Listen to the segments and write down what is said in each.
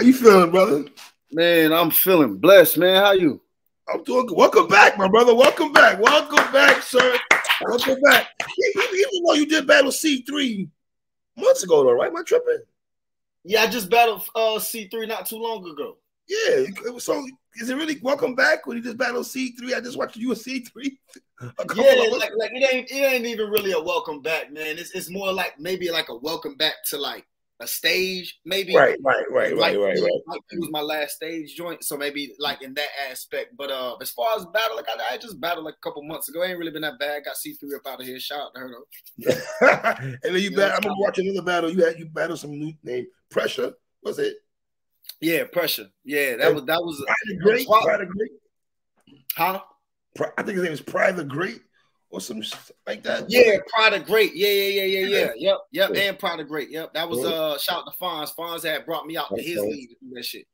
How you feeling, brother? Man, I'm feeling blessed, man. How you? I'm doing good. Welcome back, my brother. Welcome back. Welcome back, sir. Welcome back. Even though you did battle C3 months ago, though, right? Am I tripping? Yeah, I just battled C3 not too long ago. Yeah. So is it really welcome back when you just battled C3? I just watched you with C3. Yeah, like it ain't even really a welcome back, man. It's more like maybe like a welcome back to like a stage, maybe. Right. It was my last stage joint, so maybe like in that aspect. But as far as battle, like I just battled like a couple months ago. It ain't really been that bad. Got C3 up out of here. Shout out to her though. And then I remember watching another battle. You battled some new name Pressure. Was it? Yeah, Pressure. Yeah, that was Pride the Great. Huh? I think his name is Pride the Great. Or some like that. Yeah, Pride of Great. Yeah. Yep. And Pride of Great. Yep. That was shout out to Fonz. Fonz had brought me out to his league to do that shit.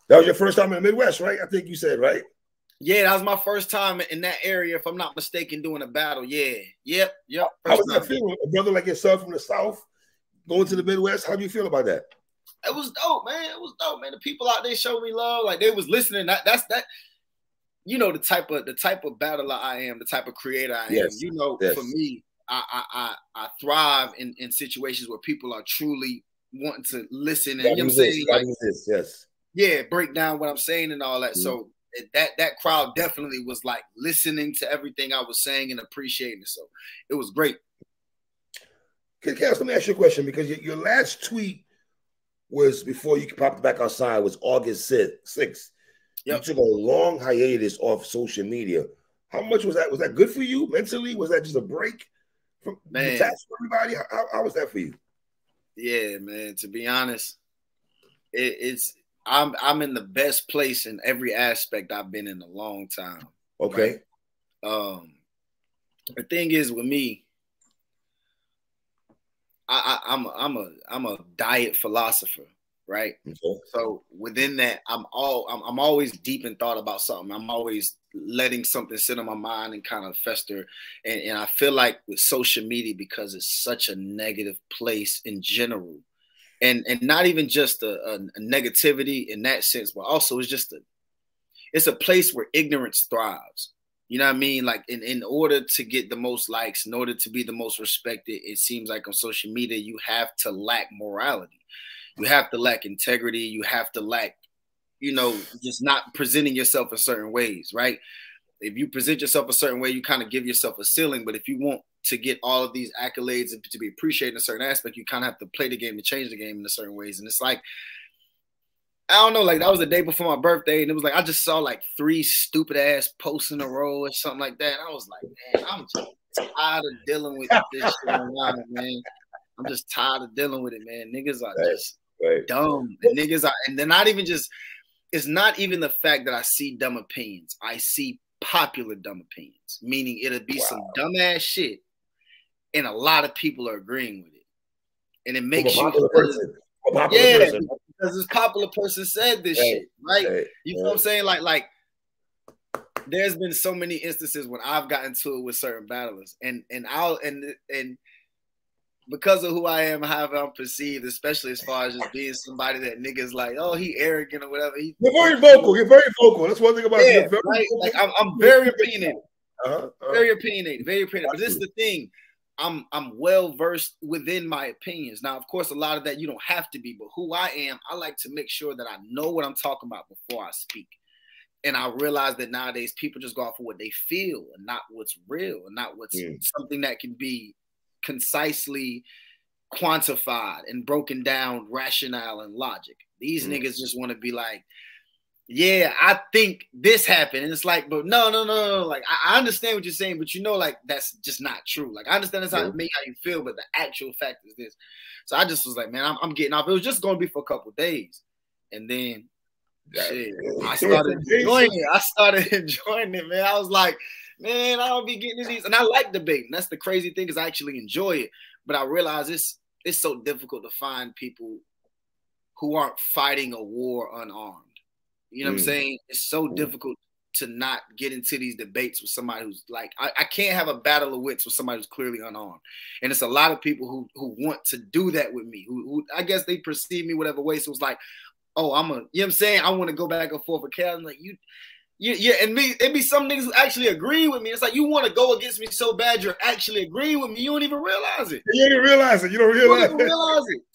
That was your first time in the Midwest, right? I think you said, right? Yeah, that was my first time in that area, if I'm not mistaken, doing a battle. Yeah. Yep. How was that feeling? A brother like yourself from the South going to the Midwest. How do you feel about that? It was dope, man. It was dope, man. The people out there showed me love. Like they was listening. That's you know, the type of battler I am, the type of creator I am. You know, for me, I thrive in situations where people are truly wanting to listen and you know what I'm saying? Like, break down what I'm saying and all that. So that crowd definitely was like listening to everything I was saying and appreciating it. So it was great. Chaos, let me ask you a question because your last tweet was before you popped back outside was August 6th. Yep. You took a long hiatus off social media. How much was that? Was that good for you mentally? Was that just a break from detached from everybody? How was that for you? Yeah, man. To be honest, I'm in the best place in every aspect I've been in a long time. Okay. Right? The thing is with me, I'm a diet philosopher. Right. Okay. So within that, I'm always deep in thought about something. I'm always letting something sit on my mind and kind of fester. And I feel like with social media, because it's such a negative place in general, and not even just a negativity in that sense, but also it's a place where ignorance thrives. You know what I mean? Like in order to get the most likes, in order to be the most respected, it seems like on social media, you have to lack morality. You have to lack integrity. You have to lack, you know, just not presenting yourself in certain ways, right? If you present yourself a certain way, you kind of give yourself a ceiling. But if you want to get all of these accolades and to be appreciated in a certain aspect, you kind of have to play the game and change the game in a certain ways. And it's like, I don't know, like that was the day before my birthday. And it was like, I just saw like 3 stupid ass posts in a row or something like that. And I was like, man, I'm just tired of dealing with this shit online, man. I'm just tired of dealing with it, man. Niggas are just dumb. And niggas are, and they're not even just, it's not even the fact that I see dumb opinions. I see popular dumb opinions, meaning it'll be some dumbass shit, and a lot of people are agreeing with it. And it makes you because this popular person said this shit, right? You know what I'm saying? Like there's been so many instances when I've gotten to it with certain battlers, and because of who I am, how I'm perceived, especially as far as just being somebody that niggas like, oh, he arrogant or whatever. You're very vocal. You're very vocal. That's one thing about you. Right? Like I'm very opinionated. Very opinionated. But this is the thing. I'm well versed within my opinions. Now, of course, a lot of that you don't have to be, but who I am, I like to make sure that I know what I'm talking about before I speak. And I realize that nowadays people just go off of what they feel and not what's real and not what's something that can be concisely quantified and broken down rationale and logic. These niggas just want to be like, yeah, I think this happened. And it's like, but no. Like, I understand what you're saying, but you know, like, that's just not true. Like, I understand that's how you feel, but the actual fact is this. So I just was like, man, I'm getting off. It was just going to be for a couple of days. And then I started enjoying it, man. I was like, man, I don't be getting these. And I like debating. That's the crazy thing, is I actually enjoy it. But I realize it's so difficult to find people who aren't fighting a war unarmed. You know what I'm saying? It's so difficult to not get into these debates with somebody who's like, I can't have a battle of wits with somebody who's clearly unarmed. And it's a lot of people who want to do that with me, who I guess they perceive me whatever way. So it's like, oh, you know what I'm saying? I want to go back and forth with Cal. I'm like, yeah, and me, it be some niggas who actually agree with me. It's like you want to go against me so bad, you're actually agreeing with me. You don't even realize it. You don't even realize it. You don't realize it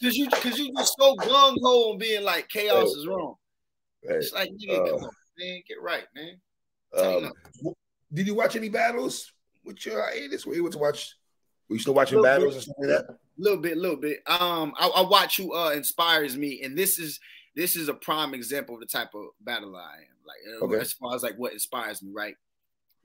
because you just so gung ho on being like chaos is wrong. It's like, nigga, come on, man, get right, man. Did you watch any battles with your hiatus? Were you able to watch? Were you still watching battles and stuff like that? Little bit. I watch who inspires me, and this is a prime example of the type of battler I am. Like, as far as like what inspires me, right?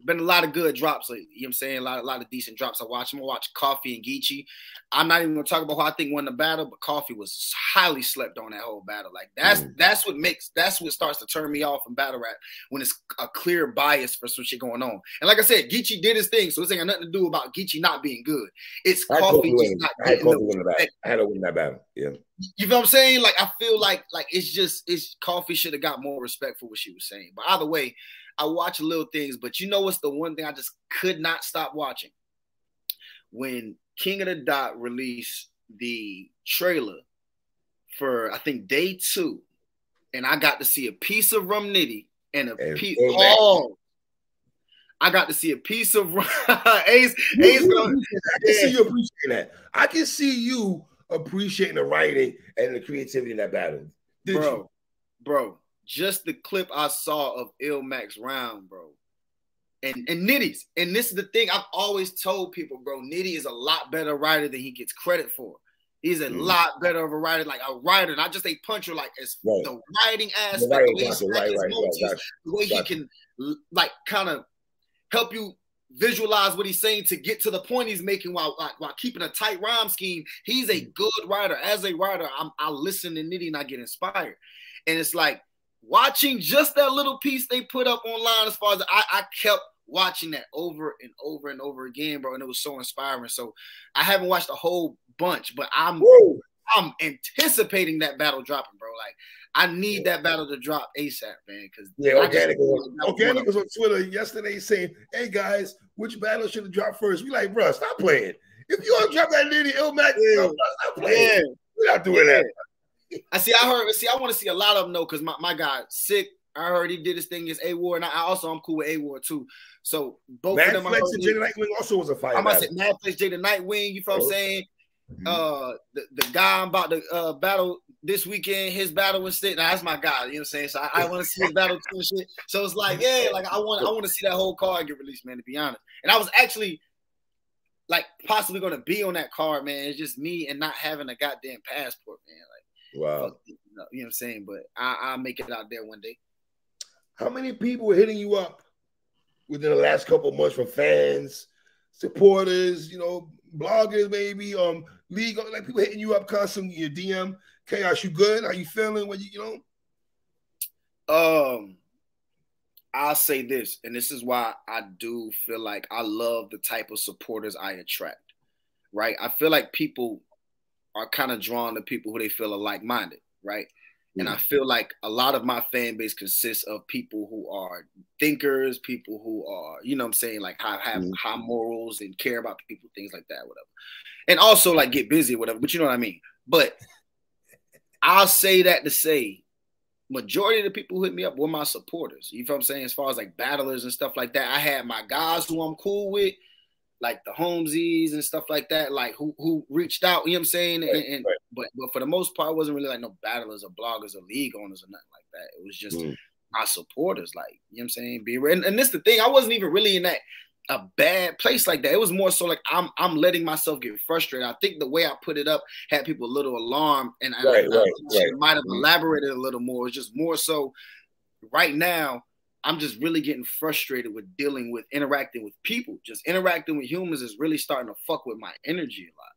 Been a lot of good drops lately. You know what I'm saying? A lot of decent drops. I'm gonna watch Coffee and Geechee. I'm not even gonna talk about who I think won the battle, but Coffee was highly slept on that whole battle. Like that's what starts to turn me off in battle rap, when it's a clear bias for some shit going on. And like I said, Geechee did his thing, so this ain't got nothing to do about Geechee not being good. It's Coffee just not getting the. I had to win that battle. Yeah. You know what I'm saying? Like I feel like it's Coffee should have got more respect for what she was saying. But either way, I watch little things, but you know what's the one thing I just could not stop watching? When King of the Dot released the trailer for, I think, day 2, and I got to see a piece of Rum Nitty and a piece. Oh, I got to see a piece of Ace. I can see you appreciating that. I can see you appreciating the writing and the creativity in that battle. Bro. Just the clip I saw of Max round, bro, and Nitty's. And this is the thing I've always told people, bro. Nitty is a lot better writer than he gets credit for. He's a lot better of a writer, like a writer, not just a puncher. Like as the writing aspect, the way he can like kind of help you visualize what he's saying to get to the point he's making while keeping a tight rhyme scheme. He's a good writer. As a writer, I listen to Nitty and I get inspired. And it's like, watching just that little piece they put up online, as far as I kept watching that over and over and over again, bro, and it was so inspiring. So I haven't watched a whole bunch, but I'm anticipating that battle dropping, bro. Like I need that battle to drop ASAP, man. Because Organic was on Twitter yesterday saying, "Hey guys, which battle should have dropped first?" We like, bro, stop playing. If you want to drop that Nitty Max, stop playing. We're not doing that. I want to see a lot of them though, because my guy Sick. I heard he did his thing against A-War, and I'm cool with A-War too. So both Mad of them. Flex and Jada Nightwing also was a fight. I'm about to say Mad Flex, Jada Nightwing. You know what I'm saying? The guy I'm about to battle this weekend, his battle was sick. Now that's my guy. You know what I'm saying? So I want to see his battle too and shit. So it's like, I want to see that whole card get released, man. To be honest, and I was actually like possibly going to be on that card, man. It's just me and not having a goddamn passport, man. Like. Wow. You know what I'm saying? But I'll make it out there one day. How many people were hitting you up within the last couple of months from fans, supporters, bloggers, maybe, league, like people hitting you up constantly, your DM, Chaos, you good? How you feeling? I'll say this, and this is why I do feel like I love the type of supporters I attract, right? I feel like people are kind of drawn to people who they feel are like-minded, right? And I feel like a lot of my fan base consists of people who are thinkers, people who are, you know what I'm saying, like have high morals and care about people, things like that, whatever. And also like get busy, whatever, but you know what I mean? But I'll say that to say, majority of the people who hit me up were my supporters. You know what I'm saying? As far as like battlers and stuff like that, I had my guys who I'm cool with, like the Holmesies and stuff like that, like who reached out, you know what I'm saying? But for the most part, it wasn't really like no battlers or bloggers or league owners or nothing like that. It was just my supporters, like, you know what I'm saying? And this the thing, I wasn't even really in a bad place like that. It was more so like I'm letting myself get frustrated. I think the way I put it up had people a little alarmed, and I might have elaborated a little more. It's just more so right now, I'm just really getting frustrated with interacting with people. Just interacting with humans is really starting to fuck with my energy a lot.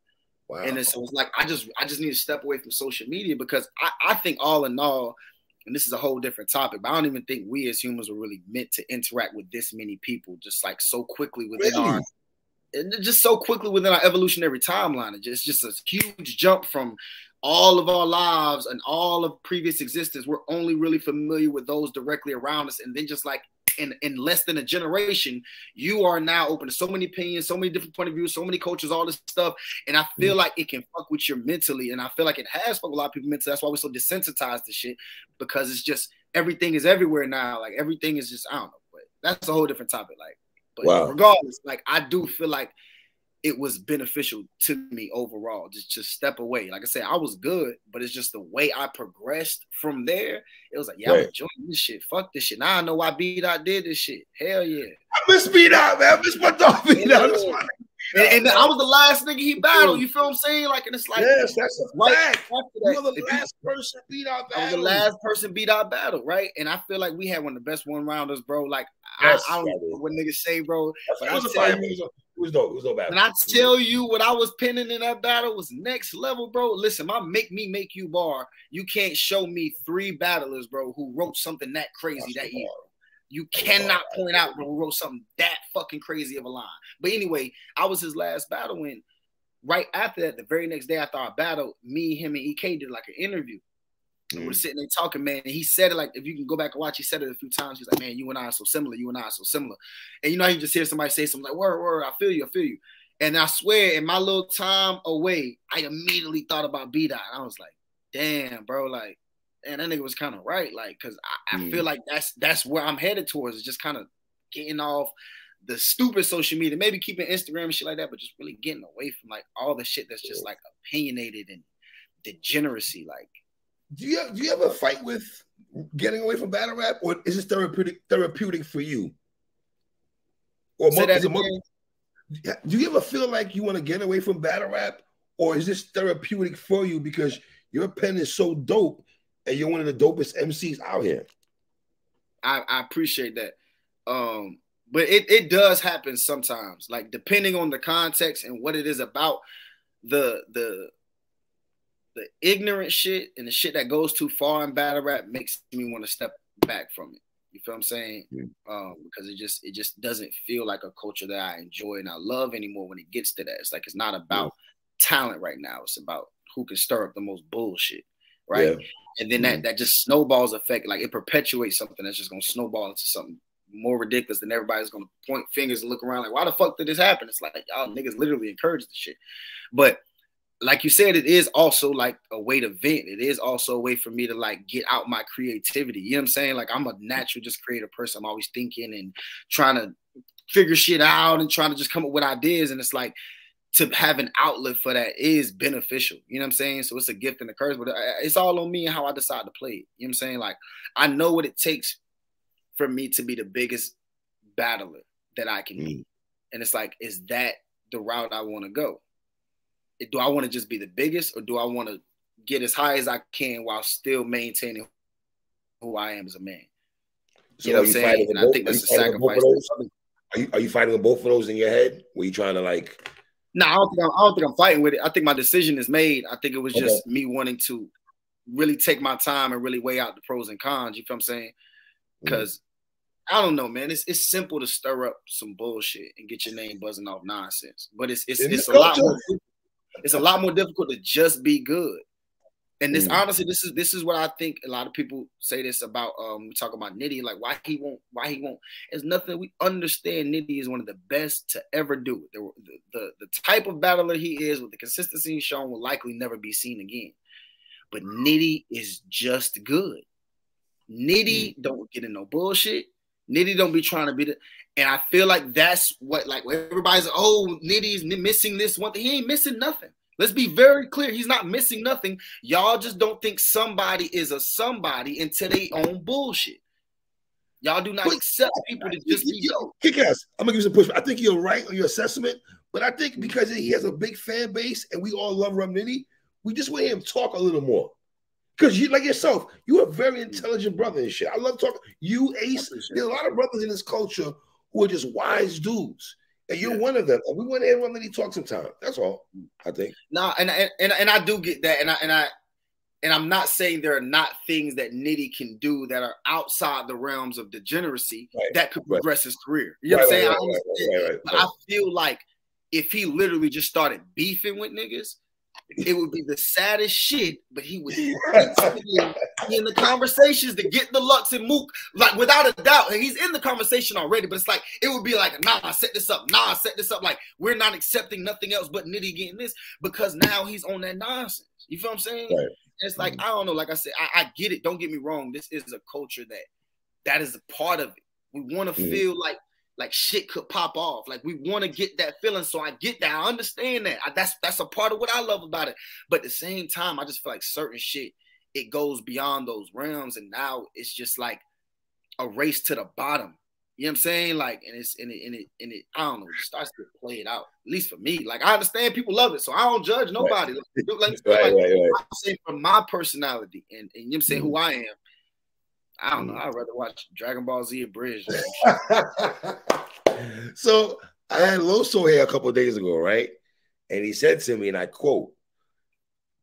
Wow. And so it's like I just need to step away from social media, because I think all in all, and this is a whole different topic, but I don't even think we as humans were really meant to interact with this many people just like so quickly within our evolutionary timeline. It's just a huge jump from all of our lives and all of previous existence. We're only really familiar with those directly around us, and then just like in less than a generation, you are now open to so many opinions, so many different point of views, so many cultures, all this stuff. And I feel like it can fuck with you mentally. And I feel like it has fucked a lot of people mentally. That's why we're so desensitized to shit, because it's just everything is everywhere now. Like everything is just, I don't know, but that's a whole different topic. Like, but regardless, like I do feel like it was beneficial to me overall. Just step away. Like I said, I was good, but it's just the way I progressed from there. It was like, yeah, I'm enjoying this shit. Fuck this shit. Now I know why B-Dot did this shit. Hell yeah. I miss B-Dot, man. I miss my dog B-Dot. And I was the last nigga he battled. You feel what I'm saying? Like, and it's like, yes, that's a fact. You were the last person B-Dot battle. I was the last person B-Dot battle, right? And I feel like we had one of the best one-rounders, bro. Like, I don't know what niggas say, bro. But It was dope. It was dope battle. And I tell you, what I was pinning in that battle was next level, bro. Listen, my make me make you bar. You can't show me 3 battlers, bro, who wrote something that crazy that year. You cannot point out who wrote something that fucking crazy of a line. But anyway, I was his last battle, and right after that, the very next day after our battle, me, him, and EK did like an interview. And we're sitting there talking, man. And he said it like, if you can go back and watch, he said it a few times. He's like, man, you and I are so similar. You and I are so similar. And you know, you just hear somebody say something like, word, I feel you. And I swear, in my little time away, I immediately thought about B-Dot. I was like, damn, bro, like, and that nigga was kind of right. Like, cause I feel like that's where I'm headed towards, is just kind of getting off the stupid social media, maybe keeping Instagram and shit like that, but just really getting away from like all the shit that's just like opinionated and degeneracy. Like, do you ever fight with getting away from battle rap, or is it therapeutic for you? Or do you ever feel like you want to get away from battle rap, or is this therapeutic for you because your pen is so dope and you're one of the dopest MCs out here? I appreciate that. But it does happen sometimes, like depending on the context and what it is about. The ignorant shit and the shit that goes too far in battle rap makes me want to step back from it. You feel what I'm saying? Because it just doesn't feel like a culture that I enjoy and I love anymore when it gets to that. It's like, it's not about talent right now. It's about who can stir up the most bullshit, right? Yeah. And then that just snowballs effect. Like, it perpetuates something that's just going to snowball into something more ridiculous than everybody's going to point fingers and look around like, why the fuck did this happen? It's like, y'all niggas literally encourage the shit. But like you said, it is also like a way to vent. It is also a way for me to like get out my creativity. You know what I'm saying? Like, I'm a natural just creative person. I'm always thinking and trying to figure shit out and trying to just come up with ideas. And it's like, to have an outlet for that is beneficial. You know what I'm saying? So it's a gift and a curse, but it's all on me and how I decide to play it. You know what I'm saying? Like, I know what it takes for me to be the biggest battler that I can be. And it's like, is that the route I want to go? Do I want to just be the biggest, or do I want to get as high as I can while still maintaining who I am as a man? So you know what I'm saying? And I think that's a sacrifice. Are you fighting with both of those in your head? Were you trying to like? No, I don't think I'm fighting with it. I think my decision is made. I think it was just me wanting to really take my time and really weigh out the pros and cons. You feel what I'm saying? Because I don't know, man. It's simple to stir up some bullshit and get your name buzzing off nonsense, but it's a lot more. It's a lot more difficult to just be good. And this, honestly, this is what I think a lot of people say this about. We talk about Nitty, like why he won't. It's nothing. We understand Nitty is one of the best to ever do it. The type of battler he is, with the consistency he's shown, will likely never be seen again. But Nitty is just good. Nitty don't get in no bullshit. Nitty don't be trying to be the. And I feel like that's what, like, everybody's like, oh, Nitty's missing this one thing. He ain't missing nothing. Let's be very clear. He's not missing nothing. Y'all just don't think somebody is a somebody until they own bullshit. Y'all do not accept people to just be. Kick-ass, I'm going to give you some pushback. I think you're right on your assessment, but I think because he has a big fan base and we all love Rum Nitty, we just want him to talk a little more. Because you, like yourself, you're a very intelligent brother and shit. I love talking. You, Ace, there's a lot of brothers in this culture who are just wise dudes, and you're one of them. And we want to hear Rum Nitty talk sometime. That's all, I think. No, and I do get that, and I'm not saying there are not things that Nitty can do that are outside the realms of degeneracy that could progress his career. You know what I'm saying? I understand. But I feel like if he literally just started beefing with niggas, it would be the saddest shit, but he would instantly be in the conversations to get the Lux and Mook, like without a doubt. And he's in the conversation already, but it's like, it would be like, nah, set this up. Nah, set this up. Like, we're not accepting nothing else but Nitty getting this, because now he's on that nonsense. You feel what I'm saying? Right. It's like, I don't know. Like I said, I get it. Don't get me wrong. This is a culture that is a part of it. We want to feel like shit could pop off. Like, we want to get that feeling. So I get that. I understand that. That's a part of what I love about it. But at the same time, I just feel like certain shit, it goes beyond those realms. And now it's just like a race to the bottom. You know what I'm saying? Like, and it I don't know, it starts to play it out. At least for me. Like, I understand people love it, so I don't judge nobody. Right. Right. I'm saying from my personality and you know what I'm saying, who I am, I don't know. I'd rather watch Dragon Ball Z Abridged. So I had Loso here a couple of days ago, right? And he said to me, and I quote,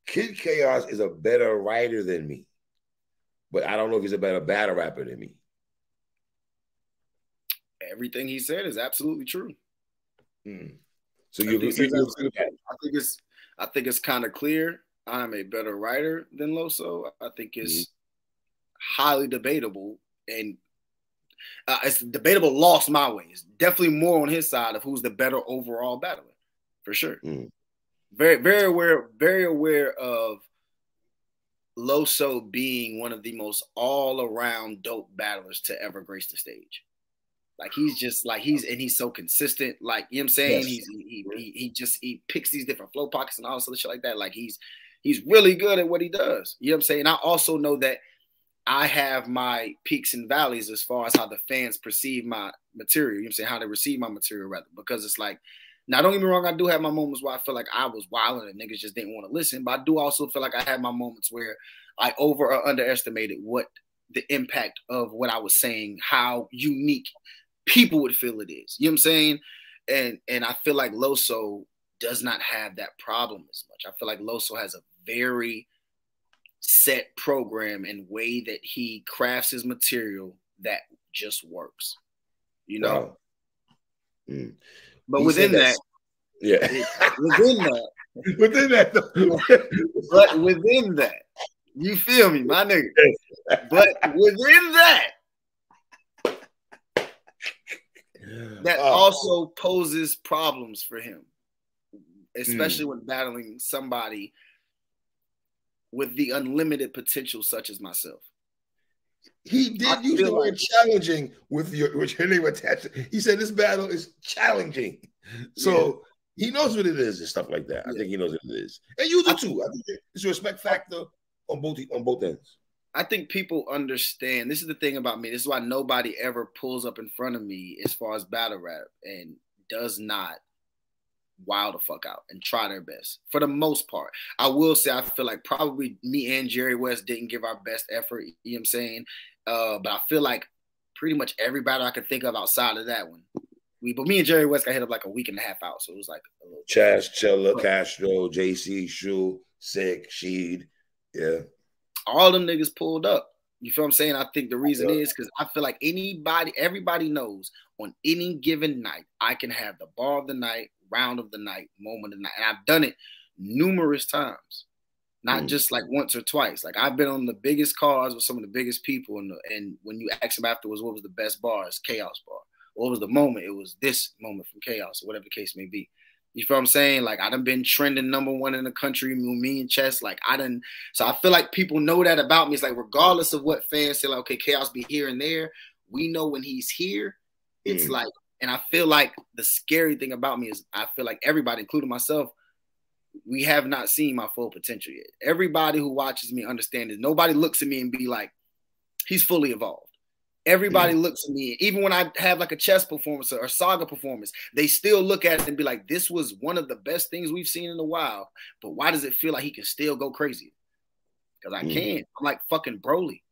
Kid Chaos is a better writer than me, but I don't know if he's a better battle rapper than me. Everything he said is absolutely true. So I think it's kind of clear. I'm a better writer than Loso. I think it's highly debatable, and it's debatable lost my way. It's definitely more on his side of who's the better overall battler, for sure. Very, very aware of Loso being one of the most all-around dope battlers to ever grace the stage. Like, he's just like, he's so consistent. Like, you know what I'm saying? Yes. He picks these different flow pockets and all this other shit like that. Like, he's really good at what he does. You know what I'm saying? I also know that I have my peaks and valleys as far as how the fans perceive my material. You know what I'm saying? How they receive my material, rather. Because it's like, now don't get me wrong, I do have my moments where I feel like I was wilding and niggas just didn't want to listen. But I do also feel like I had my moments where I over or underestimated what the impact of what I was saying, how unique people would feel it is. You know what I'm saying? And I feel like Loso does not have that problem as much. I feel like Loso has a very set program and way that he crafts his material that just works, you know. Wow. But within that, but within that, you feel me, my nigga? But within that, that also poses problems for him, especially when battling somebody with the unlimited potential such as myself. He did use the word challenging with your name attached. He said this battle is challenging. So he knows what it is and stuff like that. I think he knows what it is. And you do too. I think it's a respect factor on both ends. I think people understand. This is the thing about me. This is why nobody ever pulls up in front of me as far as battle rap and does not wild the fuck out and try their best. For the most part, I will say I feel like probably me and Jerry West didn't give our best effort. You know what I'm saying? But I feel like pretty much every battle I could think of outside of that one. But me and Jerry West got hit up like a week and a half out. So it was like a little Chaz, Chilla, Castro, JC, Shu, Sick, Sheed. Yeah. All them niggas pulled up. You feel what I'm saying? I think the reason is because I feel like everybody knows on any given night, I can have the bar of the night, round of the night, moment of the night. And I've done it numerous times, not just like once or twice. Like, I've been on the biggest cars with some of the biggest people. And when you ask them afterwards, what was the best bar? It's Chaos bar. What was the moment? It was this moment from Chaos, or whatever the case may be. You feel what I'm saying? Like, I done been trending #1 in the country, me and Chess. Like, so I feel like people know that about me. It's like, regardless of what fans say, like, okay, Chaos be here and there, we know when he's here, it's like, and I feel like the scary thing about me is I feel like everybody, including myself, we have not seen my full potential yet. Everybody who watches me understands it. Nobody looks at me and be like, he's fully evolved. Everybody looks at me, even when I have like a chess performance or Saga performance, they still look at it and be like, this was one of the best things we've seen in a while. But why does it feel like he can still go crazy? Because I can. I'm like fucking Broly.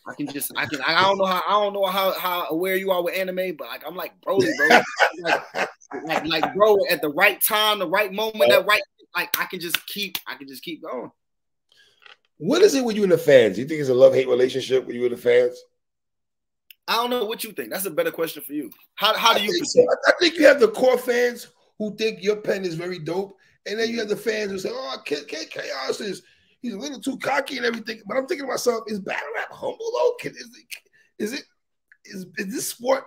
I don't know how aware you are with anime, but like I'm like Broly, bro. like bro, at the right time, the right moment, I can just keep going. What is it with you and the fans? Do you think it's a love-hate relationship with you and the fans? I don't know what you think. That's a better question for you. How do you perceive? I think you have the core fans who think your pen is very dope, And then you have the fans who say, "Oh, Kid Chaos he's a little too cocky and everything." But I'm thinking to myself, is battle rap humble though? Is this sport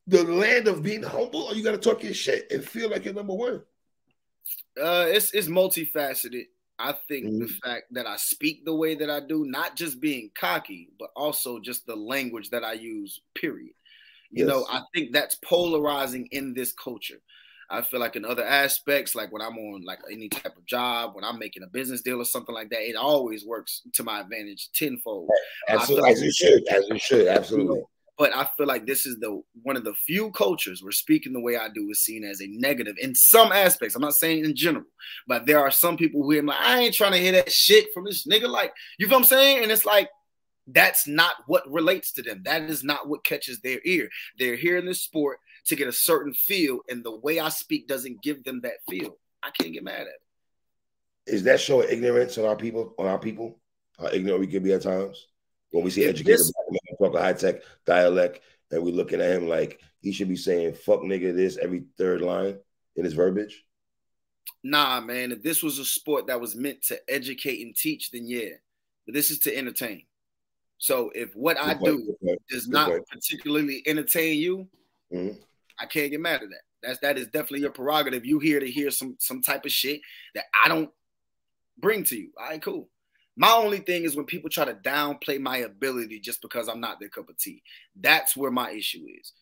the land of being humble, or you got to talk your shit and feel like you're number one? It's multifaceted. I think the fact that I speak the way that I do, not just being cocky, but also just the language that I use, period. You know, I think that's polarizing in this culture. I feel like in other aspects, like when I'm on like any type of job, when I'm making a business deal or something like that, it always works to my advantage tenfold. Absolutely, as you should, absolutely. But I feel like this is one of the few cultures where speaking the way I do is seen as a negative in some aspects. I'm not saying in general, but there are some people who are like, I ain't trying to hear that shit from this nigga. Like, you feel what I'm saying? And it's like, that's not what relates to them. That is not what catches their ear. They're here in this sport to get a certain feel, and the way I speak doesn't give them that feel. I can't get mad at it. Is that showing ignorance on our people? How ignorant we can be at times? When we see educated black men talk a high-tech dialect, and we're looking at him like he should be saying "fuck nigga" this every third line in his verbiage. Nah, man. If this was a sport that was meant to educate and teach, then yeah. But this is to entertain. So if what I do does not particularly entertain you, I can't get mad at that. That is definitely your prerogative. You here to hear some type of shit that I don't bring to you. All right, cool. My only thing is when people try to downplay my ability just because I'm not their cup of tea. That's where my issue is.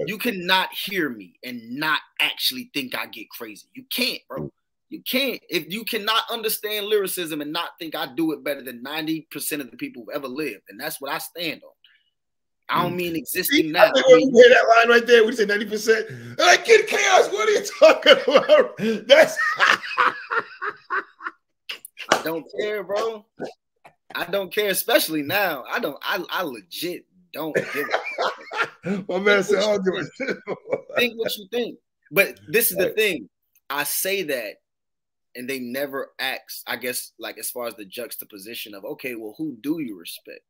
You cannot hear me and not actually think I get crazy. You can't, bro. You can't. If you cannot understand lyricism and not think I do it better than 90% of the people who've ever lived, and that's what I stand on. I don't mean existing now. I mean, you hear that line right there? We say 90%. Like, Kid Chaos, what are you talking about? That's I don't care, bro. I don't care, especially now. I legit don't give a fuck. My man said, I'll do it. Think what you think. But this is the thing. I say that, and they never ask, I guess, like as far as the juxtaposition of, okay, well, who do you respect?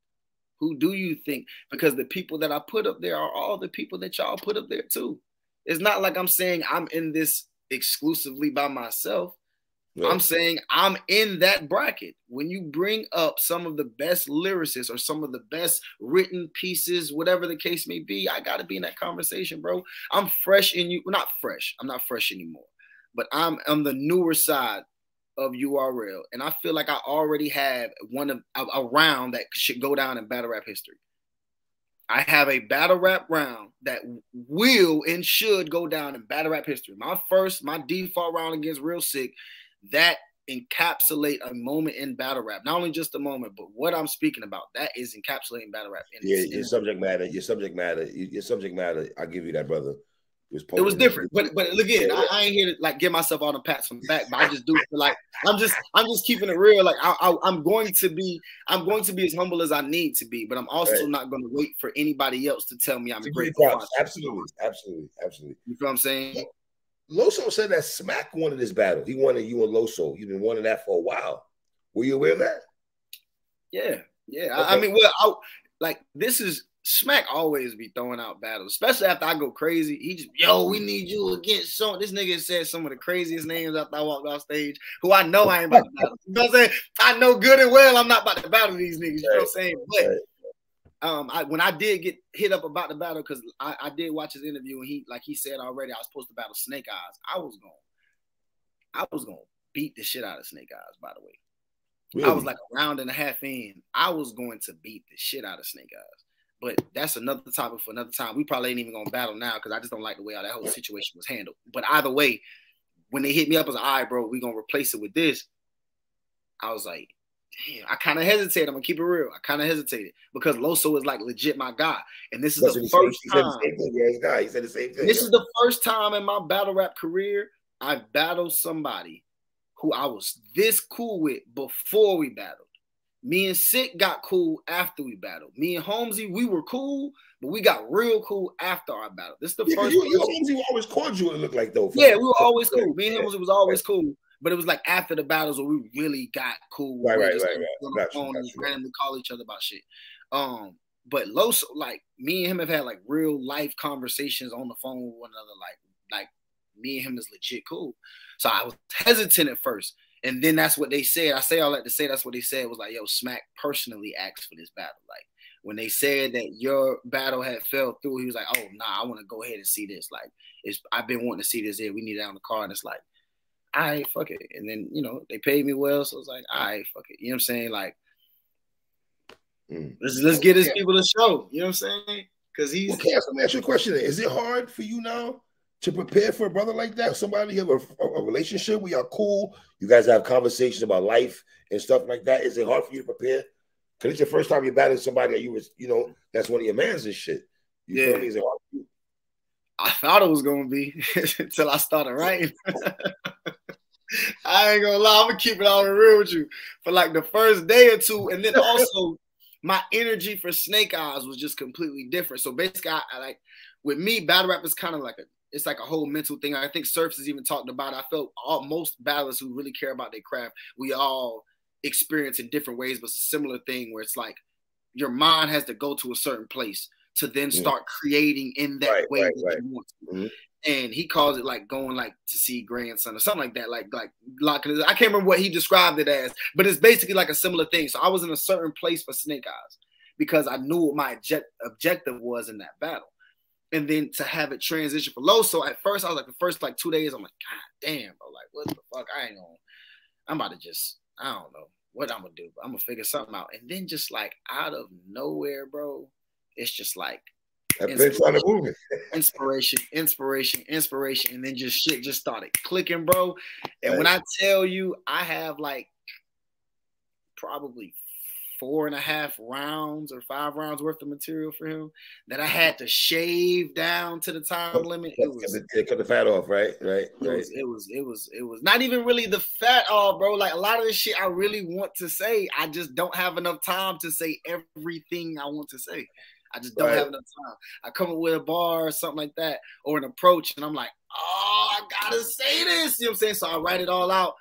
Who do you think? Because the people that I put up there are all the people that y'all put up there too. It's not like I'm saying I'm in this exclusively by myself. Yeah. I'm saying I'm in that bracket. When you bring up some of the best lyricists or some of the best written pieces, whatever the case may be, I got to be in that conversation, bro. I'm fresh in you. Well, not fresh. I'm not fresh anymore. But I'm the newer side of URL. And I feel like I already have a round that should go down in battle rap history. I have a battle rap round that will and should go down in battle rap history. My default round against Real Sick, that encapsulate a moment in battle rap. Not only just a moment, but what I'm speaking about. That is encapsulating battle rap. Your subject matter. I'll give you that, brother. It was different, but again, I ain't here to like give myself all the pats on the back, but I just do feel like I'm just keeping it real. Like I'm going to be as humble as I need to be, but I'm also not going to wait for anybody else to tell me I'm great. Absolutely. You feel what I'm saying? Loso said that Smack wanted this battle. He wanted you and Loso. You've been wanting that for a while. Were you aware of that? Yeah. Okay. I mean, this is. Smack always be throwing out battles, especially after I go crazy. He just, we need you against some. This nigga said some of the craziest names after I walked off stage, who I know I ain't about to battle. You know what I'm saying? I know good and well I'm not about to battle these niggas. You know what I'm saying? But when I did get hit up about the battle, because I did watch his interview, and he said already I was supposed to battle Snake Eyes. I was gonna beat the shit out of Snake Eyes, by the way. Really? I was like a round and a half in. I was going to beat the shit out of Snake Eyes. But that's another topic for another time. We probably ain't even gonna battle now because I just don't like the way how that whole situation was handled. But either way, when they hit me up, I was like, all right, bro, we gonna replace it with this. I was like, damn, I kind of hesitated. I'm gonna keep it real. I kind of hesitated because Loso is like legit my guy. And this is the first time. He said the same thing. This is the first time in my battle rap career I battled somebody who I was this cool with before we battled. Me and Sick got cool after we battled. Me and Holmesy, we were cool, but we got real cool after our battle. This is the first. You Holmesy were always cordial. It looked like though. Yeah, we were always cool. Me and Holmesy was always cool, but it was like after the battles where we really got cool. Right. On the phone and randomly call each other about shit. But Loso, like me and him have had like real life conversations on the phone with one another, like me and him is legit cool. So I was hesitant at first. And then that's what they said. I say all that to say that's what they said was like, yo, Smack personally asked for this battle. Like when they said that your battle had fell through, he was like, oh, nah, I want to go ahead and see this. Like, I've been wanting to see this here. We need it on the card. And it's like, all right, fuck it. And then, you know, they paid me well. So it's like, all right, fuck it. You know what I'm saying? Like, let's get his people to show. You know what I'm saying? Because he's. Okay, let me ask you a question. Is it hard for you now to prepare for a brother like that? Somebody you have a relationship where y'all cool, you guys have conversations about life and stuff like that. Is it hard for you to prepare? Because it's your first time you're battling somebody that you was, you know, that's one of your mans and shit. You feel me? Is it hard for you? I thought it was gonna be until I started writing. I ain't gonna lie, I'm gonna keep it all real with you for like the first day or two, and then also my energy for Snake Eyes was just completely different. So basically, I like with me, battle rap is kind of like it's like a whole mental thing. I think Surfs has even talked about it. I felt most battlers who really care about their craft, we all experience in different ways, but it's a similar thing where it's like your mind has to go to a certain place to then start creating in that way that you want to. And he calls it like going like to see grandson or something like that. Like locking. I can't remember what he described it as, but it's basically like a similar thing. So I was in a certain place for Snake Eyes because I knew what my objective was in that battle. And then to have it transition for Loso, at first I was like the first like 2 days, I'm like, God damn, bro, like what the fuck? I'm about to just, I don't know what I'm gonna do, but I'm gonna figure something out. And then just like out of nowhere, bro, it's just like inspiration, and then just shit just started clicking, bro. And when I tell you, I have like probably 4.5 rounds or 5 rounds worth of material for him that I had to shave down to the time limit. It was cut the fat off, right? It was not even really the fat off, bro. Like a lot of this shit I really want to say, I just don't have enough time to say everything I want to say. I just don't have enough time. I come up with a bar or something like that or an approach, and I'm like, oh, I gotta say this. You know what I'm saying? So I write it all out.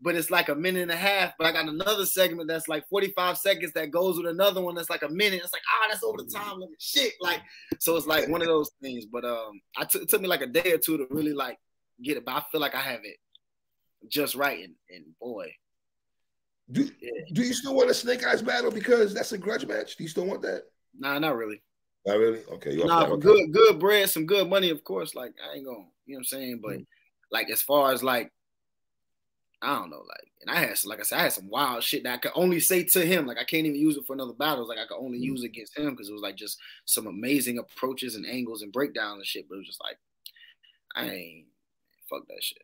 But it's like 1.5 minutes, but I got another segment that's like 45 seconds that goes with another one that's like a minute. It's like, that's over the time limit. Shit. Like, so it's like one of those things. But it took me like a day or two to really like get it. But I feel like I have it just right. And boy. Do you still want a Snake Eyes battle? Because that's a grudge match. Do you still want that? Nah, not really. Not really? Okay. Good bread, some good money, of course. Like, I ain't gonna, you know what I'm saying? But like, as far as like, I don't know, like, and I had some wild shit that I could only say to him. Like, I can't even use it for another battle. Like, I could only use it against him because it was like just some amazing approaches and angles and breakdowns and shit. But it was just like, fuck that shit.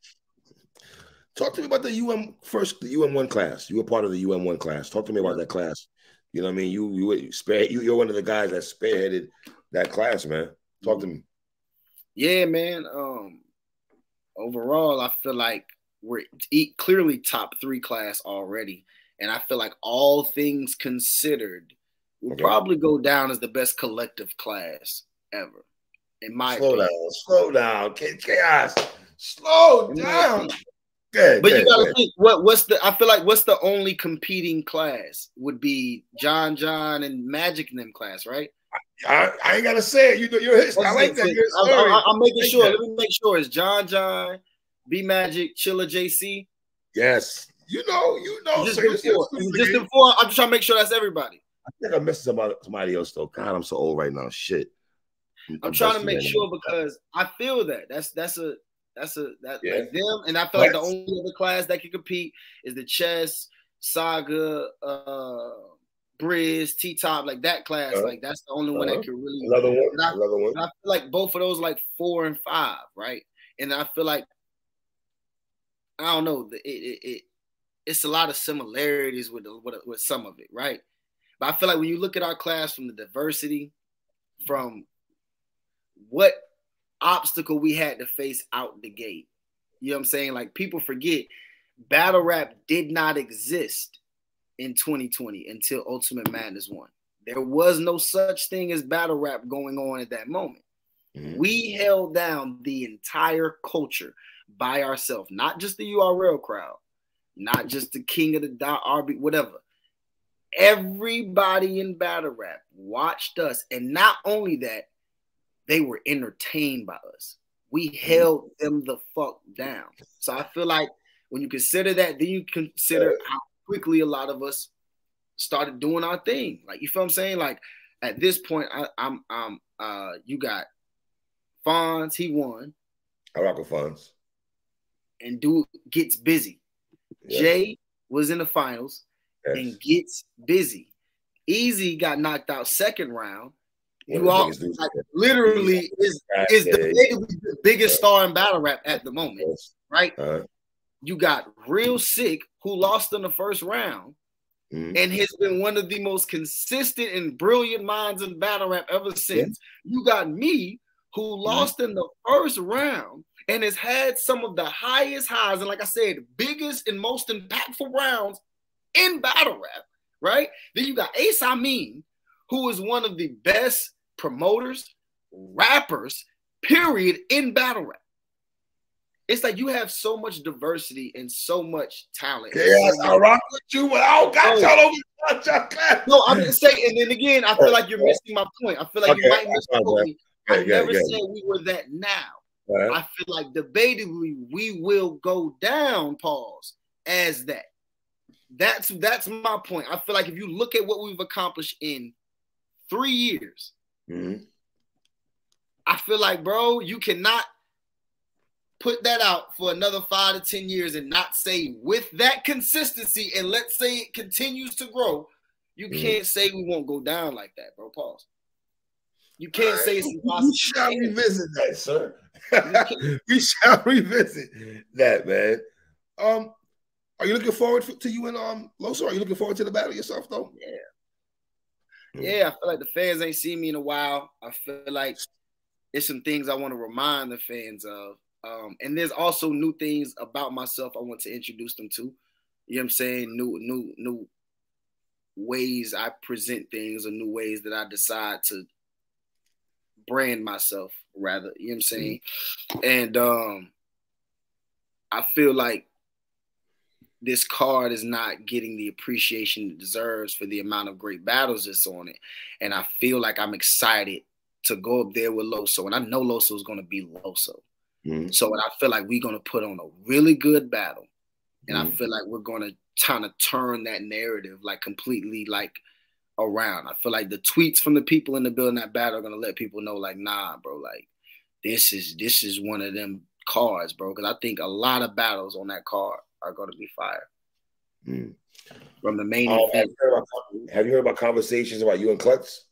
Talk to me about the UM1 class. You were part of the UM1 class. Talk to me about that class. You know what I mean? You're one of the guys that spearheaded that class, man. Talk to me. Yeah, man. Overall, I feel like we're clearly top 3 class already. And I feel like all things considered, we'll probably go down as the best collective class ever. In my opinion. Slow down. Chaos. Slow down. But you gotta think what's the only competing class would be John and Magic in them class, right? I ain't gotta say it. You know your history. I like that. I'm making sure. Let me make sure it's John, B Magic, Chilla JC. Yes. You know. Just before, I'm just trying to make sure that's everybody. I think I'm missing somebody else though. God, I'm so old right now. Shit. I'm trying to make sure because I feel that that's like them, and I feel like the only other class that can compete is the Chess, Saga, Briz, T-Top, like that class. Like that's the only one that can really. Another one. I feel like both of those like 4 and 5, right? And I feel like I don't know. It's a lot of similarities with some of it, right? But I feel like when you look at our class from the diversity, from what obstacle we had to face out the gate, you know what I'm saying? Like people forget, battle rap did not exist in 2020 until Ultimate Madness 1. There was no such thing as battle rap going on at that moment. We held down the entire culture by ourselves, not just the URL crowd, not just the king of the RB, whatever. Everybody in battle rap watched us, and not only that, they were entertained by us. We held them the fuck down. So I feel like when you consider that, then you consider how quickly a lot of us started doing our thing. Like, you feel what I'm saying? Like, at this point, you got Fonz, he won. I rock with Fonz. And dude gets busy. Yes. Jay was in the finals and gets busy. Easy got knocked out second round. You all like, literally is the biggest star in battle rap at the moment, right? You got Real Sick, who lost in the first round, and has been one of the most consistent and brilliant minds in battle rap ever since. You got me, who lost in the first round and has had some of the highest highs and, like I said, biggest and most impactful rounds in battle rap, right? Then you got Ace Amin, who is one of the best promoters, rappers, period, in battle rap. It's like you have so much diversity and so much talent. Yes, I rock with you, but I don't got y'all over. No, I'm just saying, and then again, I feel like you're missing my point. I feel like you might miss me. I never said we were that now. I feel like debatably we will go down, pause, as that. That's my point. I feel like if you look at what we've accomplished in 3 years, I feel like, bro, you cannot put that out for another 5 to 10 years and not say with that consistency, and let's say it continues to grow, you can't say we won't go down like that, bro. Pause. You can't say it's impossible. We shall revisit that, sir. We shall revisit that, man. Are you looking forward to you and Loso? Are you looking forward to the battle yourself, though? Yeah, I feel like the fans ain't seen me in a while. I feel like there's some things I want to remind the fans of. And there's also new things about myself I want to introduce them to. You know what I'm saying? New ways I present things, or new ways that I decide to brand myself, rather. You know what I'm saying? And I feel like this card is not getting the appreciation it deserves for the amount of great battles that's on it. And I feel like I'm excited to go up there with Loso. And I know Loso is going to be Loso. So I feel like we're going to put on a really good battle. And I feel like we're going to kind of turn that narrative like completely like around. I feel like the tweets from the people in the building that battle are going to let people know, like, nah, bro, like this is one of them cards, bro. Because I think a lot of battles on that card are going to be fire. From the main event. Have you heard about conversations about you and Klutz?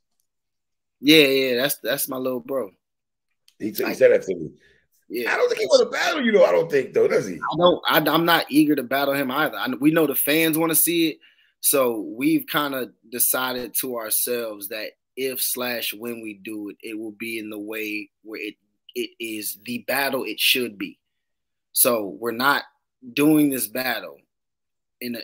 Yeah, that's my little bro. He said that to me. Yeah. I don't think he want to battle you, though. I don't think, though, does he? I'm not eager to battle him either. We know the fans want to see it, so we've kind of decided to ourselves that if/when we do it, it will be in the way where it is the battle it should be. So we're not doing this battle in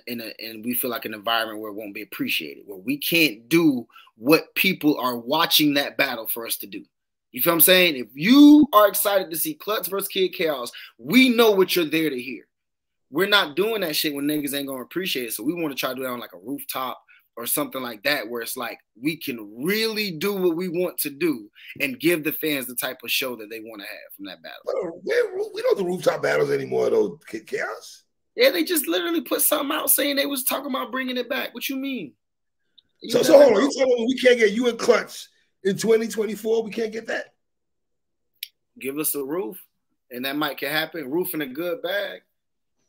we feel like an environment where it won't be appreciated, where we can't do what people are watching that battle for us to do. You feel what I'm saying? If you are excited to see Klutz versus Kid Chaos, we know what you're there to hear. We're not doing that shit when niggas ain't gonna appreciate it. So we want to try to do it on like a rooftop or something like that, where it's like we can really do what we want to do and give the fans the type of show that they want to have from that battle. We don't do rooftop battles anymore, though, Kid Chaos. Yeah, they just literally put something out saying they was talking about bringing it back. What you mean? So hold on. You telling me we can't get you and Klutz in 2024? We can't get that? Give us a roof, and that might can happen. Roof in a good bag,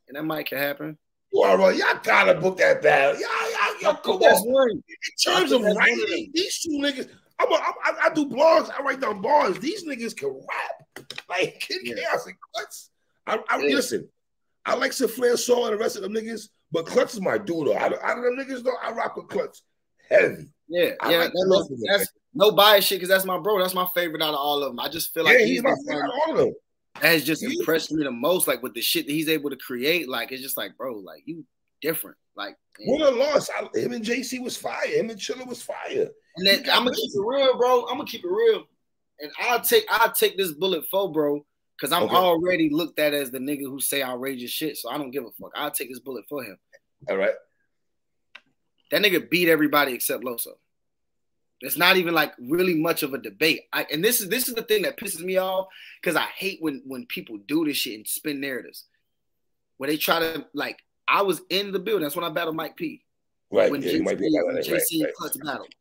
and that might can happen. All right, y'all gotta book that battle. Y'all come on. In terms of writing, these two niggas, I do blogs. I write down bars. These niggas can rap like Kid Chaos and Klutz. Listen. I like Flair Saw and the rest of them niggas, but Klutz is my dude. Though. Out of them niggas, though, I rock with Klutz heavy. That's no bias shit, because that's my bro. That's my favorite out of all of them. I just feel like he's my favorite out of all of them. That has just impressed me the most, like with the shit that he's able to create. Like it's just like, bro, like you different. Like win or loss, him and JC was fire. Him and Chilla was fire. And then I'm gonna keep it real, bro. I'm gonna keep it real, and I'll take this bullet for bro, because I'm already looked at as the nigga who say outrageous shit. So I don't give a fuck. I'll take this bullet for him. All right. That nigga beat everybody except Loso. It's not even like really much of a debate. And this is the thing that pisses me off, because I hate when people do this shit and spin narratives where they try to, like, I was in the building. That's when I battled Mike P. Right. When yeah, JC and Klutz battled.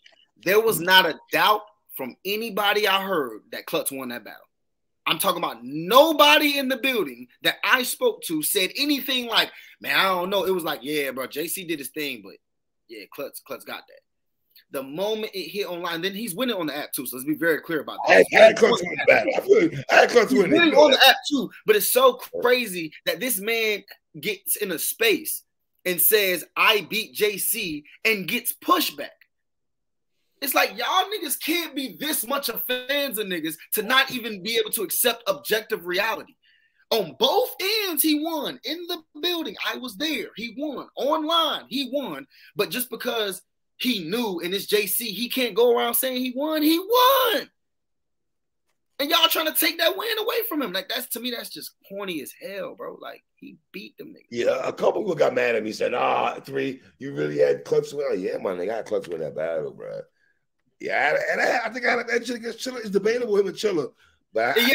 There was not a doubt from anybody I heard that Klutz won that battle. I'm talking about nobody in the building that I spoke to said anything like, man, I don't know. It was like, yeah, bro, JC did his thing, but yeah, Klutz got that. The moment it hit online, then he's winning on the app too. So let's be very clear about that. I had Klutz win the battle. I had Klutz winning. He's winning on the app too, but it's so crazy that this man gets in a space and says, I beat JC, and gets pushback. It's like, y'all niggas can't be this much of fans of niggas to not even be able to accept objective reality. On both ends, he won. In the building, I was there. He won. Online, he won. But just because he knew and it's JC, he can't go around saying he won. He won. And y'all trying to take that win away from him. Like, to me, that's just corny as hell, bro. Like, he beat them niggas. Yeah, a couple people got mad at me, said, three, you really had Klutz win? Like, yeah, man, they got Klutz win that battle, bro. Yeah, and I think I had that shit against Chilla. It's debatable him and Chilla. But and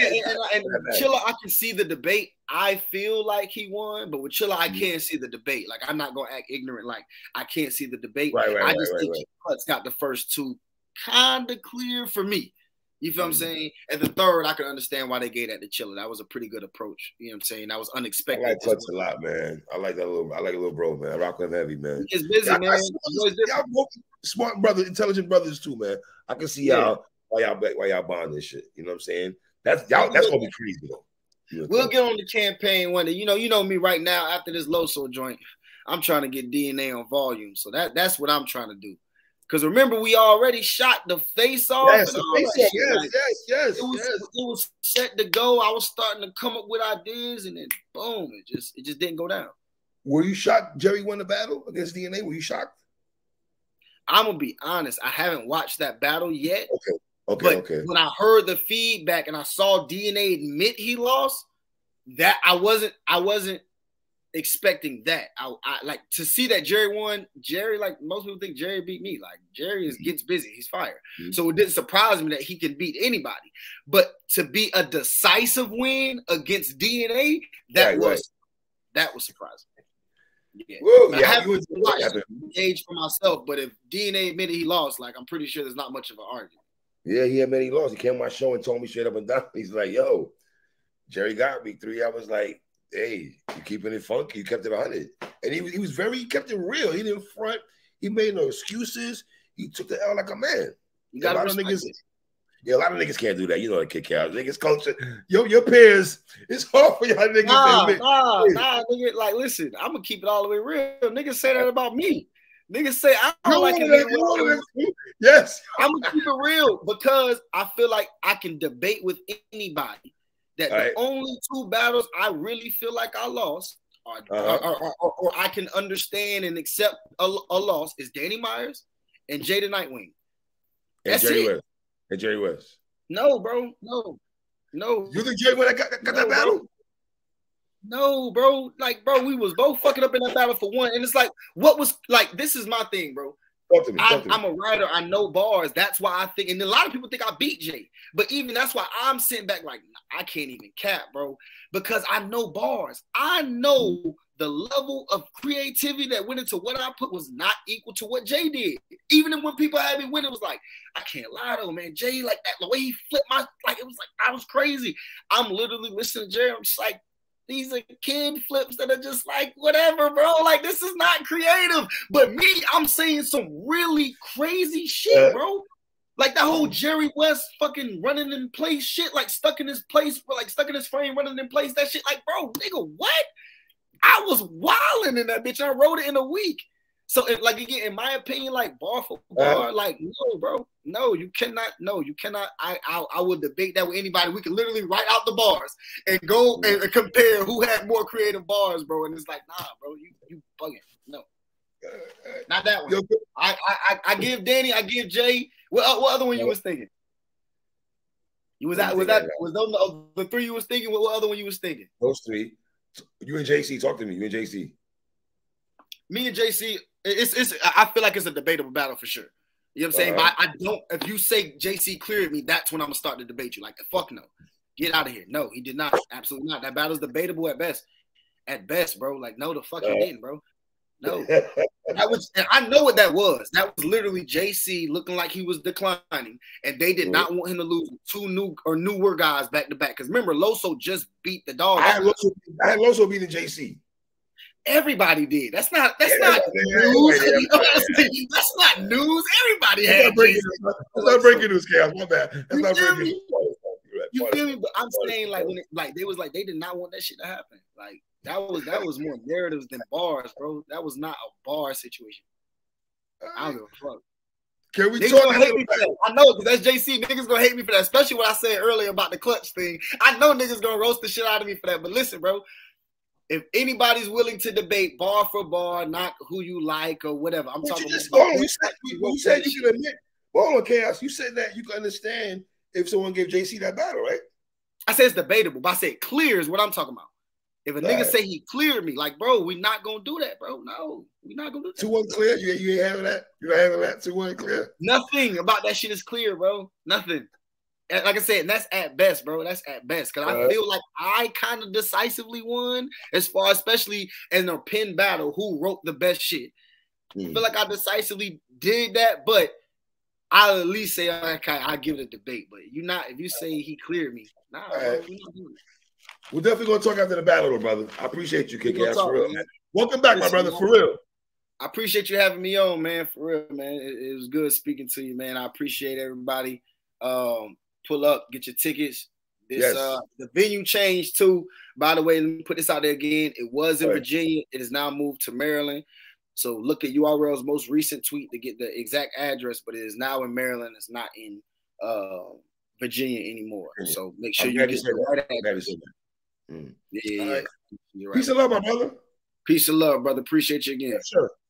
Chilla, I can see the debate. I feel like he won, but with Chilla, I can't see the debate. Like, I'm not gonna act ignorant. Like, I can't see the debate. I just think Klutz got the first two kind of clear for me. You feel what I'm saying? And the third, I can understand why they gave that to Chilla. That was a pretty good approach. You know what I'm saying? That was unexpected. I like Klutz a lot, man. I like a little bro, man. I rock with him heavy, man. He's busy, man. Y'all both smart brothers, intelligent brothers too, man. I can see y'all why y'all bond this shit. You know what I'm saying? That's gonna be crazy though. We'll get on the campaign one day. You know me right now. After this Loso joint, I'm trying to get DNA on volume. So that's what I'm trying to do. Because remember, we already shot the face off. Yes, yes. It was set to go. I was starting to come up with ideas, and then boom, it just didn't go down. Were you shocked Jerry won the battle against DNA? Were you shocked? I'm gonna be honest. I haven't watched that battle yet. Okay. When I heard the feedback and I saw DNA admit he lost, that I wasn't expecting that. I like to see that Jerry won. Jerry, like most people think Jerry beat me. Like Jerry gets busy. He's fire. So it didn't surprise me that he can beat anybody. But to be a decisive win against DNA, that was surprising. Yeah. Whoa, I haven't watched the age for myself, but if DNA admitted he lost, like I'm pretty sure there's not much of an argument. Yeah, he admitted he lost. He came on my show and told me straight up and down. He's like, yo, Jerry got me 3. I was like, hey, you keeping it funky. You kept it 100. And he kept it real. He didn't front. He made no excuses. He took the L like a man. A lot of niggas can't do that. You know the kick out. Niggas culture. Your peers, it's hard for y'all niggas. Nah, nigga. Like, listen, I'm gonna keep it all the way real. Niggas say that about me. Niggas say I don't like it. Yes. I'm gonna keep it real because I feel like I can debate with anybody that the only 2 battles I really feel like I lost or I can understand and accept a loss is Danny Myers and Jada Nightwing. That's it. And Jerry West. No, bro. No. You think Jerry West got that battle? Bro. No, bro. Like, bro, we was both fucking up in that battle for one. And it's like, what was like, this is my thing, bro. Talk to me. I'm a writer. I know bars. That's why I think, and a lot of people think I beat Jay. But even that's why I'm sitting back like, I can't even cap, bro. Because I know bars. I know the level of creativity that went into what I put was not equal to what Jay did. Even when people had me win, it was like, I can't lie though, man. Jay, like that, the way he flipped it was like, I was crazy. I'm literally listening to Jay. I'm just like, these are kid flips that are just like, whatever, bro. Like, this is not creative. But me, I'm saying some really crazy shit, bro. Like that whole Jerry West fucking running in place shit, like stuck in his frame, running in place. That shit, like, bro, nigga, what? I was wilding in that bitch. I wrote it in a week. So, like, again, in my opinion, like, bar for bar, like, no, bro. No, you cannot. No, you cannot. I would debate that with anybody. We can literally write out the bars and go and compare who had more creative bars, bro. And it's like, nah, bro, you bugging. No. Not that one. I give Danny, I give Jay. What other one you was thinking? Was those the 3 you was thinking? What other one you was thinking? Those 3. You and JC, talk to me. You and JC. Me and JC, I feel like it's a debatable battle for sure. You know what I'm saying? But I don't. If you say JC cleared me, that's when I'm gonna start to debate you. Like, fuck no, get out of here. No, he did not. Absolutely not. That battle's debatable at best. At best, bro. Like, no, the fuck he didn't, bro. No, that was. And I know what that was. That was literally JC looking like he was declining, and they did not want him to lose two newer guys back to back. Because remember, Loso just beat the dog. I had Loso beating JC. Everybody did. That's not news. You know what I'm saying? That's not news. Everybody had. That's not breaking news, Chaos. My bad. That's not breaking news. You feel me? But I'm saying, like, when they was like, they did not want that shit to happen. Like, that was more narratives than bars, bro. That was not a bar situation. I don't give a fuck. Can we talk? Hate me for that. I know, because that's JC. Niggas gonna hate me for that, especially what I said earlier about the Klutz thing. I know niggas gonna roast the shit out of me for that. But listen, bro. If anybody's willing to debate bar for bar, not who you like or whatever, I'm talking about. You said you can admit. Hold on, Chaos. You said that you can understand if someone gave JC that battle, right? I said it's debatable, but I said clear is what I'm talking about. If a nigga say he cleared me, like, bro, we not gonna do that, bro. No, we not gonna do that. 2-1 clear? You ain't having that? You not having that? 2-1 clear? Nothing about that shit is clear, bro. Nothing. Like I said, and that's at best, bro. That's at best. Because I feel like I kind of decisively won, as far, especially in a pin battle, who wrote the best shit. I feel like I decisively did that, but I'll at least say, okay, I'll give it a debate. But if you say he cleared me, nah, bro, we not doing it. We're definitely going to talk after the battle, though, brother. I appreciate you, Kick-Ass, for real, man. Welcome back, my brother, for real. I appreciate you having me on, man, for real, man. It was good speaking to you, man. I appreciate everybody. Pull up, get your tickets. The venue changed too. By the way, let me put this out there again. It was in Virginia. It is now moved to Maryland. So look at URL's most recent tweet to get the exact address, but it is now in Maryland. It's not in Virginia anymore. So make sure you get the right address. Yeah. Right. Peace and love, my brother. Peace and love, brother. Appreciate you again. Yes, sir.